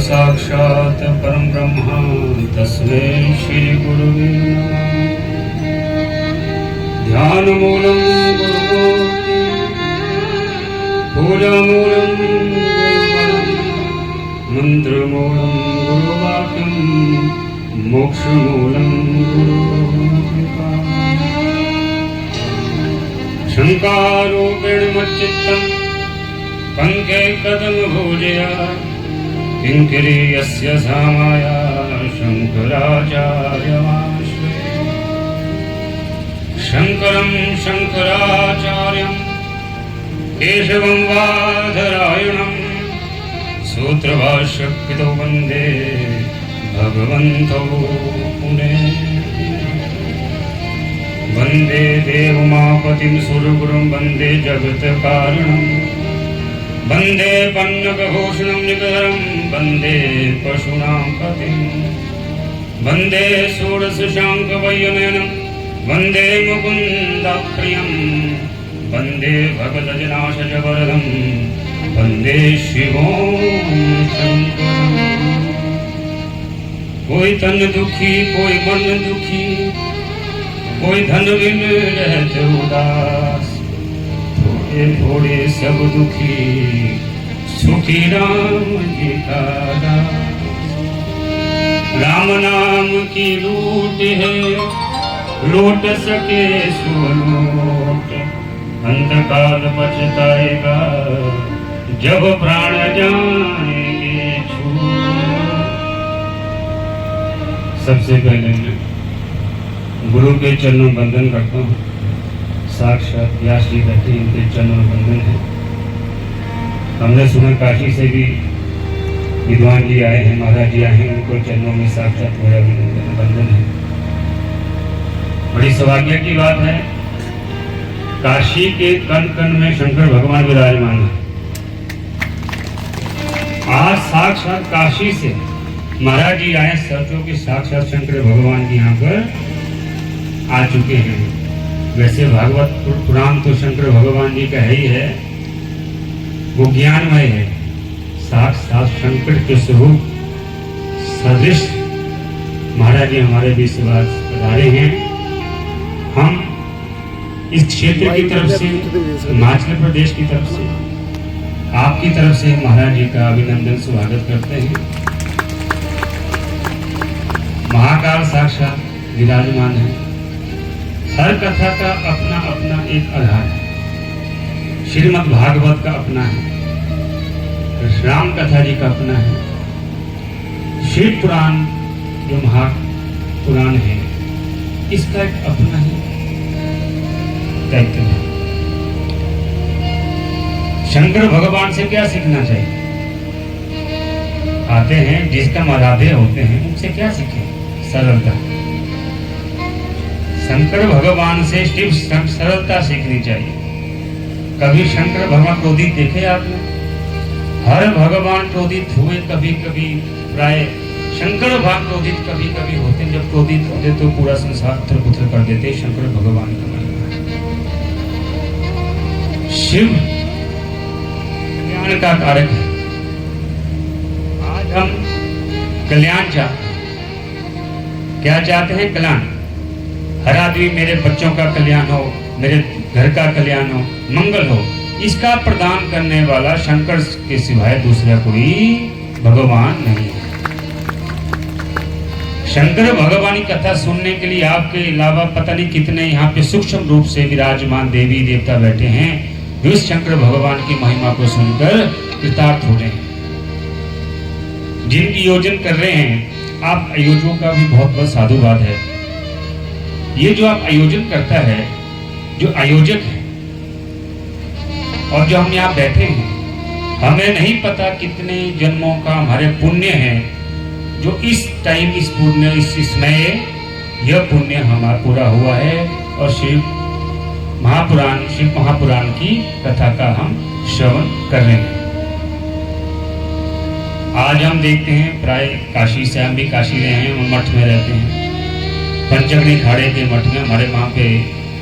साक्षात् परम ब्रह्म तस्मै श्री गुरुवे नमः। ध्यान मूलम गुरुमूर्ति, पूजा मूलम गुरुपदम, मंत्र मूलम गुरुवाक्यम, मोक्ष मूलम गुरुकृपा। शंकारूपेण मच्चित्तम पंके कदम भोजया, किंकरी यस्य सामाया शंकराचार्यमाश्रये। शंकरं शंकराचार्यं केशवं बादरायणं, सूत्रभाष्यकृतो वन्दे भगवन्तो पुनः। वन्दे देवमापतिं सुरगुरुं वन्दे जगत्कारणं, वन्दे पन्नगभूषणं निकरं, वन्दे पशूनां पतिं, वन्दे षोडशशाङ्कवैयनयनं, वन्दे मुकुन्दप्रियं, वन्दे भगतजनाशजवरदं, वन्दे शिवं शङ्करम्। कोई तन दुखी कोई मन दुखी, कोई धन बिन रहते उदास, थोड़े थोड़े सब दुखी सुखी राम जी का दास। राम नाम की लूट है लूट सके सो लूट, अंतकाल पछताएगा जब प्राण जाएंगे छूट। सबसे पहले मैं गुरु के चरणों में वंदन करता हूँ। साक्षात व्यास जी बैठे इनके चरणों में वंदन है। हमने सुना काशी से भी विद्वान जी आए हैं, महाराज जी आए हैं, उनको चरणों में साक्षात मेरा वंदन है। बड़ी सौभाग्य की बात है, काशी के कण कण में शंकर भगवान विराजमान है। आज साक्षात काशी से महाराज जी आए, सोचो कि साक्षात शंकर भगवान जी यहाँ पर आ चुके हैं। वैसे भागवत पुराण तो शंकर भगवान जी का है ही है, वो ज्ञानमय है। साक्षात शंकर के स्वरूप सदृश महाराज जी हमारे बीच पधारे हैं। हम इस क्षेत्र की तरफ से, हिमाचल प्रदेश की तरफ से, आपकी तरफ से महाराज जी का अभिनंदन स्वागत करते हैं। महाकाल साक्षात विराजमान है। हर कथा का अपना अपना एक आधार है। श्रीमद् भागवत का अपना है, राम कथा जी का अपना है, शिव पुराण जो महापुराण है इसका एक अपना ही दायित्व है। शंकर भगवान से क्या सीखना चाहिए? आते हैं जिसका आराध्य होते हैं उनसे क्या सीखें? सरलता। शंकर भगवान से सिर्फ सरलता सीखनी चाहिए। कभी शंकर भगवान क्रोधित देखे आपने? हर भगवान क्रोधित हुए कभी कभी, प्राय शंकर भगवान क्रोधित कभी कभी होते। जब क्रोधित होते तो पूरा संसार उथल-पुथल कर देते। शंकर भगवान का महिमा है। शिव कल्याण का कारक है। आज हम कल्याण चाहते हैं। क्या चाहते हैं? कल्याण। हर आदमी मेरे बच्चों का कल्याण हो, मेरे घर का कल्याण हो, मंगल हो। इसका प्रदान करने वाला शंकर के सिवाय दूसरा कोई भगवान नहीं है। शंकर भगवान की कथा सुनने के लिए आपके अलावा पता नहीं कितने यहाँ पे सूक्ष्म रूप से विराजमान देवी देवता बैठे हैं, जो इस शंकर भगवान की महिमा को सुनकर कृतार्थ हो रहे हैं। जिनकी योजन कर रहे हैं, आप आयोजकों का भी बहुत बहुत साधुवाद है। ये जो आप आयोजन करता है, जो आयोजक है और जो हम यहाँ बैठे हैं, हमें नहीं पता कितने जन्मों का हमारे पुण्य है, जो इस टाइम इस पुण्य इस समय यह पुण्य हमारा पूरा हुआ है और शिव महापुराण की कथा का हम श्रवण कर रहे हैं। आज हम देखते हैं प्राय काशी से, हम भी काशी रहे हैं, हम मठ में रहते हैं। पंचगनी खाड़े के मठ में हमारे वहाँ पे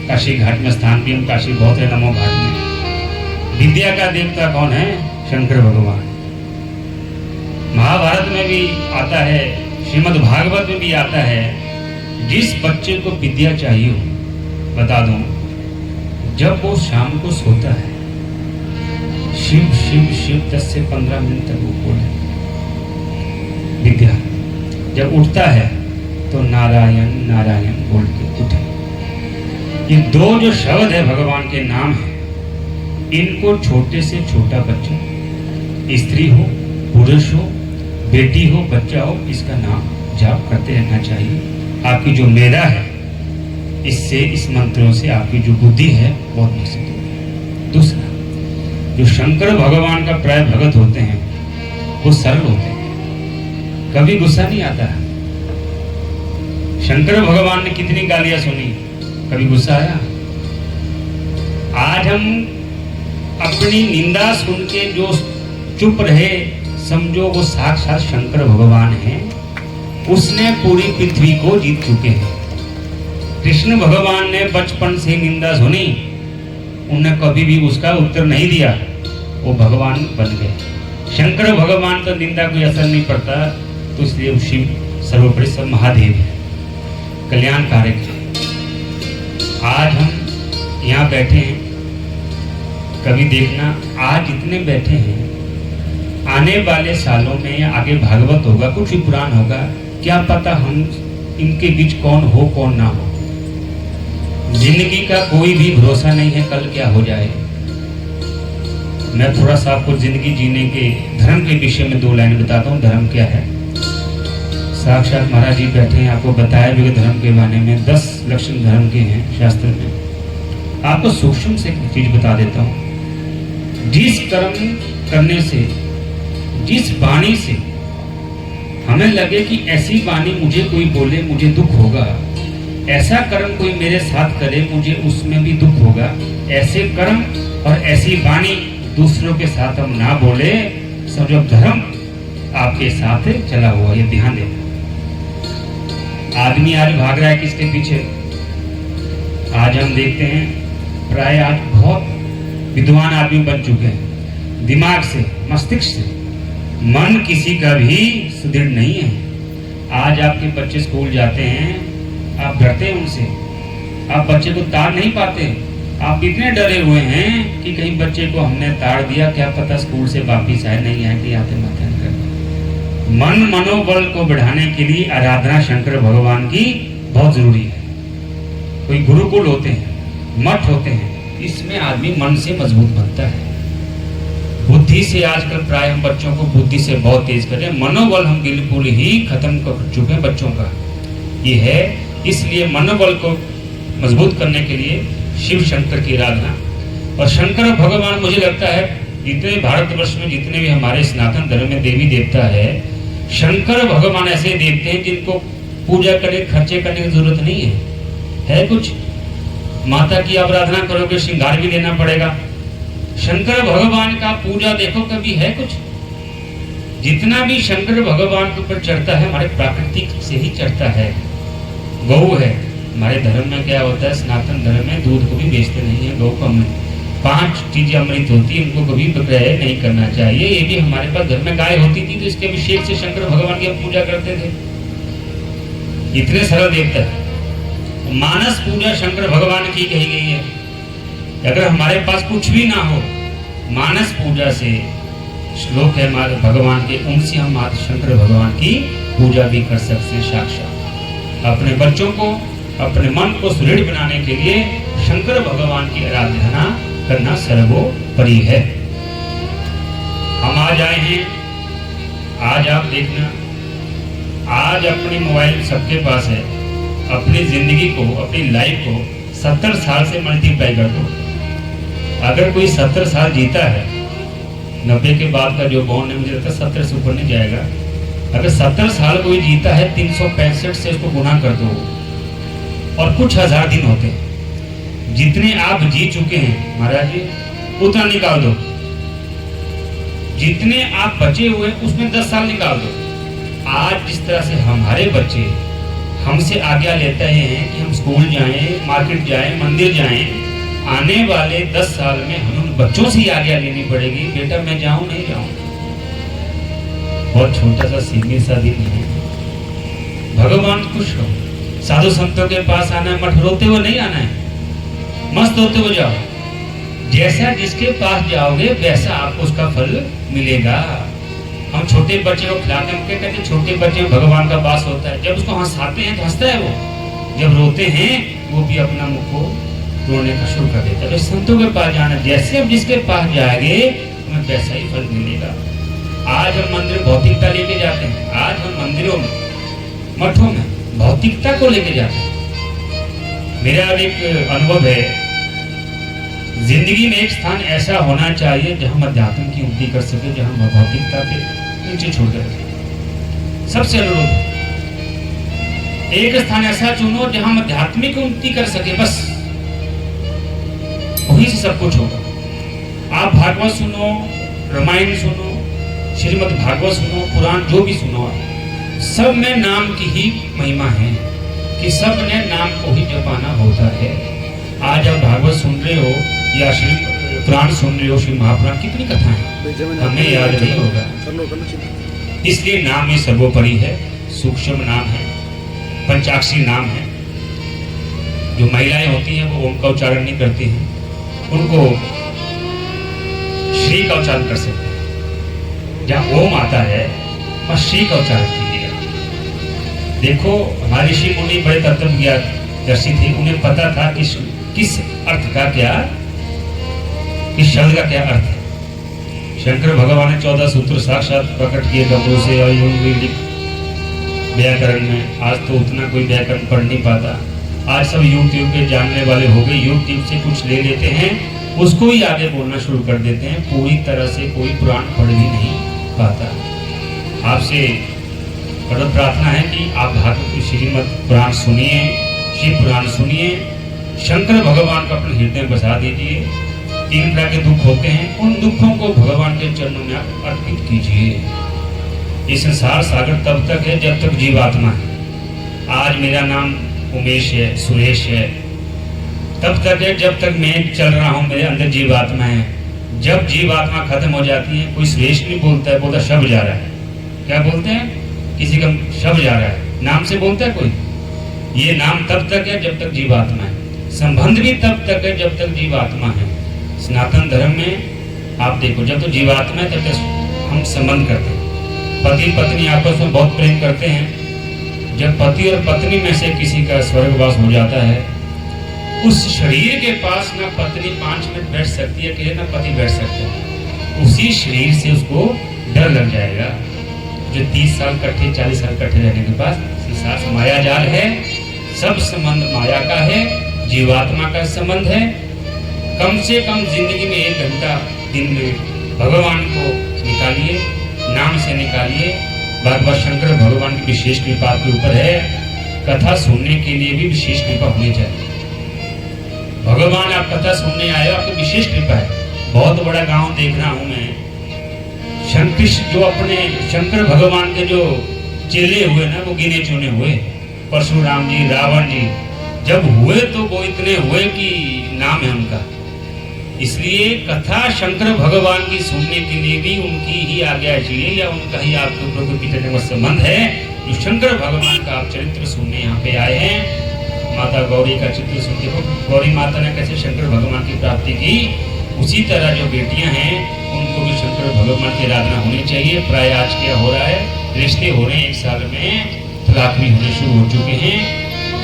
काशी घाट में स्थान भी, हम काशी बहुत है, नमो घाट में। विद्या का देवता कौन है? शंकर भगवान। महाभारत में भी आता है, श्रीमद् भागवत में भी आता है, जिस बच्चे को विद्या चाहिए हो, बता दूं, जब वो शाम को सोता है, शिव शिव शिव 10 से 15 मिनट तक वो बोले विद्या। जब उठता है तो नारायण नारायण बोल के उठे। ये दो जो शब्द है भगवान के नाम है, इनको छोटे से छोटा बच्चा, स्त्री हो, पुरुष हो, बेटी हो, बच्चा हो, इसका नाम जाप करते रहना चाहिए। आपकी जो मेधा है, इससे, इस मंत्रों से आपकी जो बुद्धि है बहुत विकसित होगी। दूसरा, जो शंकर भगवान का प्राय भगत होते हैं वो सरल होते हैं, कभी गुस्सा नहीं आता है। शंकर भगवान ने कितनी गालियां सुनी, कभी गुस्सा आया? आज हम अपनी निंदा सुन के जो चुप रहे, समझो वो साक्षात शंकर भगवान हैं। उसने पूरी पृथ्वी को जीत चुके हैं। कृष्ण भगवान ने बचपन से निंदा सुनी, उन्हें कभी भी उसका उत्तर नहीं दिया, वो भगवान बन गए। शंकर भगवान तो निंदा कोई असर नहीं पड़ता, तो इसलिए शिव सर्वोपरि सब महादेव है, कल्याण कारक है। आज हम यहाँ बैठे हैं, कभी देखना आज इतने बैठे हैं, आने वाले सालों में या आगे भागवत होगा, कुछ भी पुराण होगा, क्या पता हम इनके बीच कौन हो कौन ना हो। जिंदगी का कोई भी भरोसा नहीं है कल क्या हो जाए। मैं थोड़ा सा आपको जिंदगी जीने के धर्म के विषय में 2 लाइन बताता हूँ। धर्म क्या है? साक्षात महाराज जी बैठे हैं, आपको बताया भी धर्म के बारे में 10 लक्षण धर्म के हैं शास्त्र में। आपको सूक्ष्म से एक चीज बता देता हूँ। जिस कर्म करने से, जिस वाणी से हमें लगे कि ऐसी वाणी मुझे कोई बोले मुझे दुख होगा, ऐसा कर्म कोई मेरे साथ करे मुझे उसमें भी दुख होगा, ऐसे कर्म और ऐसी वाणी दूसरों के साथ हम ना बोले, समझो धर्म आपके साथ चला हुआ। ये ध्यान देना। आदमी आज भाग रहा है किसके पीछे? आज हम देखते हैं प्राय आज बहुत विद्वान आदमी बन चुके हैं, दिमाग से, मस्तिष्क से। मन किसी का भी सुदृढ़ नहीं है। आज आपके बच्चे स्कूल जाते हैं, आप डरते हैं उनसे, आप बच्चे को ताड़ नहीं पाते। आप इतने डरे हुए हैं कि कहीं बच्चे को हमने ताड़ दिया, क्या पता स्कूल से वापिस आए नहीं आए, कि आते माते कर। मन मनोबल को बढ़ाने के लिए आराधना शंकर भगवान की बहुत जरूरी है। कोई गुरुकुल होते हैं, मठ होते हैं, इसमें आदमी मन से मजबूत बनता है। बुद्धि से आजकल प्राय हम बच्चों को बुद्धि से बहुत तेज कर रहे हैं, मनोबल हम बिल्कुल ही खत्म कर चुके हैं बच्चों का। ये है, इसलिए मनोबल को मजबूत करने के लिए शिव शंकर की आराधना। और शंकर भगवान, मुझे लगता है जितने भारतवर्ष में जितने भी हमारे सनातन धर्म में देवी देवता है, शंकर भगवान ऐसे देवते हैं जिनको पूजा करने, खर्चे करने की जरूरत नहीं है कुछ? माता की आराधना करोगे, श्रृंगार भी देना पड़ेगा। शंकर भगवान का पूजा देखो कभी है कुछ? जितना भी शंकर भगवान के ऊपर चढ़ता है हमारे प्राकृतिक से ही चढ़ता है। गौ है, हमारे धर्म में क्या होता है, सनातन धर्म में दूध को भी बेचते नहीं है, गौ को अमृत, 5 चीजें अमृत होती है, इनको कभी विक्रय नहीं करना चाहिए। ये भी हमारे पास घर में गाय होती थी तो इसके अभिषेक से शंकर भगवान की पूजा करते थे। इतने सरल देवता है। मानस पूजा शंकर भगवान की कही गई है। अगर हमारे पास कुछ भी ना हो, मानस पूजा से, श्लोक है हमारे भगवान के, उनसे हम शंकर भगवान की पूजा भी कर सकते हैं। साक्षात अपने बच्चों को, अपने मन को सुदृढ़ बनाने के लिए शंकर भगवान की आराधना करना सर्वोपरि है। हम आज आए हैं, आज आप देखना, आज अपनी मोबाइल सबके पास है, अपनी जिंदगी को, अपनी लाइफ को 70 साल से मल्टीप्लाई कर दो। अगर कोई 70 साल जीता है, 90 के बाद का जो बॉन्ड है मुझे लगता है 70 से ऊपर नहीं जाएगा। अगर 70 साल कोई जीता है, 365 से उसको गुना कर दो, और कुछ हजार दिन होते हैं। जितने आप जी चुके हैं महाराज जी, उतना निकाल दो। जितने आप बचे हुए उसमें 10 साल निकाल दो। आज जिस तरह से हमारे बच्चे हमसे आज्ञा लेते हैं कि हम स्कूल जाएं, मार्केट जाएं, मंदिर जाएं, आने वाले 10 साल में हम उन बच्चों से आज्ञा लेनी पड़ेगी, बेटा मैं जाऊं नहीं जाऊं। बहुत छोटा सा सीमित सा दिन है। भगवान खुश हो, साधु संतों के पास आना है, मठ रोते हुए नहीं आना है, मस्त होते हुए जाओ। जैसा जिसके पास जाओगे वैसा आपको उसका फल मिलेगा। हम छोटे बच्चे को खिलाते हैं, कहते हैं छोटे बच्चे में भगवान का वास होता है। जब उसको हंसाते हैं तो हंसता है वो, जब रोते हैं वो भी अपना मुख को रोने का शुरू कर देता है। संतों के पास जाना, जैसे हम जिसके पास जाएंगे हमें वैसा ही फल मिलेगा। आज हम मंदिर भौतिकता लेके जाते हैं, आज हम मंदिरों में मठों में भौतिकता को लेके जाते हैं। मेरा एक अनुभव है, जिंदगी में एक स्थान ऐसा होना चाहिए जहां हम अध्यात्म की उन्नति कर सके, जहां हम भौतिकता के नीचे छोड़ कर। सबसे अनुरोध, एक स्थान ऐसा चुनो जहां हम आध्यात्मिक उन्नति कर सके, बस वहीं से सब कुछ होगा। आप भागवत सुनो, रामायण सुनो, श्रीमद् भागवत सुनो, पुराण जो भी सुनो, सब में नाम की ही महिमा है कि सब ने नाम को ही जपाना होता है। आज आप भागवत सुन रहे हो या श्री पुराण सुन रहे हो, श्री महापुराण, कितनी कथाएं हमें याद नहीं होगा। इसलिए नाम ही सर्वोपरि है, सूक्ष्म नाम है, पंचाक्षरी नाम है। जो महिलाएं होती हैं वो ओम का उच्चारण नहीं करती हैं, उनको श्री का उच्चारण कर सकते हैं। जहां ओम आता है वहां श्री का उच्चारण कीजिएगा। देखो हमारे ऋषि मुनि बड़े तत्वज्ञदर्शी थे, उन्हें पता था कि किस अर्थ का क्या, किस शब्द का क्या अर्थ है। शंकर भगवान ने 14 सूत्र साक्षात प्रकट किए डमरू से और व्याकरण में। आज तो उतना कोई व्याकरण पढ़ नहीं पाता, आज सब यूट्यूब पे जानने वाले हो गए, यूट्यूब से कुछ ले लेते हैं, उसको ही आगे बोलना शुरू कर देते हैं। पूरी तरह से कोई पुराण पढ़ भी नहीं पाता। आपसे बड़ा प्रार्थना है कि आप भागवत श्रीमद् पुराण सुनिए, शिव पुराण सुनिए, शंकर भगवान को अपने हृदय में बसा दीजिए। 3 तरह के दुख होते हैं, उन दुखों को भगवान के चरणों में आप अर्पित कीजिए। ये संसार सागर तब तक है जब तक जीवात्मा है। आज मेरा नाम उमेश है, सुरेश है, तब तक है जब तक मैं चल रहा हूँ, मेरे अंदर जीवात्मा है। जब जीवात्मा खत्म हो जाती है, कोई सुरेश नहीं बोलता है, बोलता शब जा रहा है। क्या बोलते हैं? किसी का शब जा रहा है, नाम से बोलता है कोई? ये नाम तब तक है जब तक जीवात्मा है, संबंध भी तब तक है जब तक जीवात्मा है। सनातन धर्म में आप देखो, जब तो जीवात्मा है तब तक हम संबंध करते हैं। पति पत्नी आपस में बहुत प्रेम करते हैं। जब पति और पत्नी में से किसी का स्वर्गवास हो जाता है, उस शरीर के पास ना पत्नी 5 मिनट बैठ सकती है, अकेले ना पति बैठ सकते हैं। उसी शरीर से उसको डर लग जाएगा। जो 30 साल कट्ठे 40 साल कट्ठे रहने के बाद संसार माया जाल है, सब संबंध माया का है, जीवात्मा का संबंध है। कम से कम जिंदगी में 1 घंटा दिन में भगवान को निकालिए, नाम से निकालिए। भगवान शंकर भगवान की विशेष कृपा आपके ऊपर है। कथा सुनने के लिए भी विशेष कृपा होनी चाहिए। भगवान आप कथा सुनने आए हो, आपकी विशेष कृपा है। बहुत बड़ा गांव देख रहा हूं मैं, शंकर जो अपने शंकर भगवान के जो चेले हुए ना, वो गिने चुने हुए। परशुराम जी, रावण जी जब हुए तो वो इतने हुए कि नाम है उनका। इसलिए कथा शंकर भगवान की सुनने के लिए भी उनकी ही आज्ञा चाहिए, या उनका ही आपके ऊपर कोई पिछले संबंध है। जो शंकर भगवान का आप चरित्र सुनने यहाँ पे आए हैं, माता गौरी का चित्र सुनते हो, गौरी माता ने कैसे शंकर भगवान की प्राप्ति की, उसी तरह जो बेटियां हैं उनको भी शंकर भगवान की आराधना होनी चाहिए। प्राय आज क्या हो रहा है, रिश्ते हो रहे हैं, 1 साल में तलाक भी होने शुरू हो चुके हैं।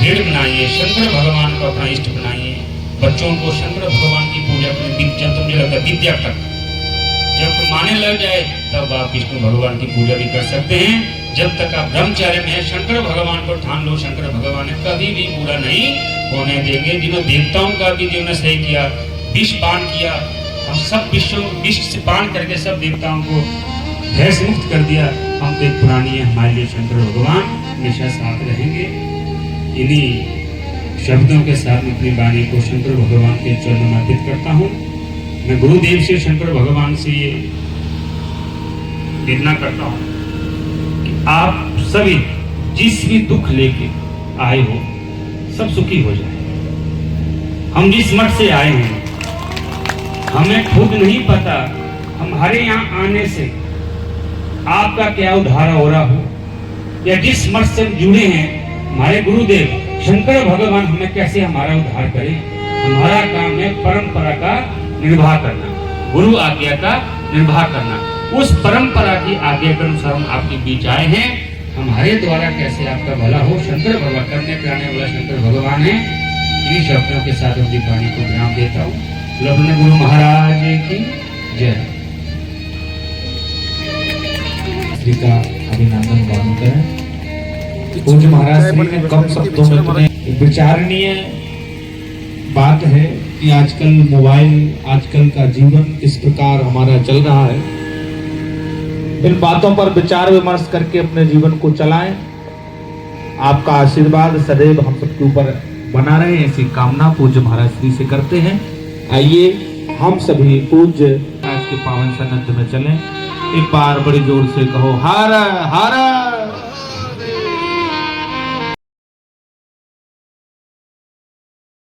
दृढ़ बनाइए, शंकर भगवान को अपना इष्ट बनाइए। बच्चों को शंकर भगवान की पूजा करें। जब तुमने लगता विद्या तक जब माने लग जाए तब आप विष्णु भगवान की पूजा भी कर सकते हैं। जब तक आप ब्रह्मचार्य में है, शंकर भगवान को ठान लो। शंकर भगवान ने कभी भी पूरा नहीं होने देंगे। जिन्होंने देवताओं का भी जिन्होंने सही किया, विष पान किया, हम सब विष से पान करके सब देवताओं को भय से मुक्त कर दिया। हम तो एक पुरानी है, हमारे लिए शंकर भगवान हमेशा साथ रहेंगे। इन्हीं शब्दों के साथ अपनी वाणी को शंकर भगवान के चरणों में अर्पित करता हूँ। मैं गुरुदेव से, शंकर भगवान से ये निवेदन करता हूँ कि आप सभी जिस भी दुख लेके आए हो, सब सुखी हो जाए। हम जिस मठ से आए हैं, हमें खुद नहीं पता हमारे यहाँ आने से आपका क्या उद्धार हो रहा हो, या जिस मठ से हम जुड़े हैं हमारे गुरुदेव शंकर भगवान हमें कैसे हमारा उद्धार करें। हमारा काम है परंपरा का निर्वाह करना, गुरु आज्ञा का निर्वाह करना। उस परंपरा की आज्ञा के अनुसार हम आपके बीच आए हैं। हमारे द्वारा कैसे आपका भला हो, शंकर भगवान करने कराने वाला शंकर भगवान है। इन्हीं शब्दों के साथ अपनी वाणी को विराम देता हूँ। अपने गुरु महाराज की जय। श्री का अभिनंदन गान करें। पूज्य महाराज श्री ने कम शब्दों में तुम्हें विचारणीय बात है कि आजकल मोबाइल, आजकल का जीवन किस प्रकार हमारा चल रहा है, इन बातों पर विचार विमर्श करके अपने जीवन को चलाएं। आपका आशीर्वाद सदैव हम सबके ऊपर बना रहे, ऐसी कामना पूज्य महाराज श्री से करते हैं। आइए हम सभी पूज्य आज के पावन सन्निध में चलें। एक बार बड़ी जोर से कहो हर हर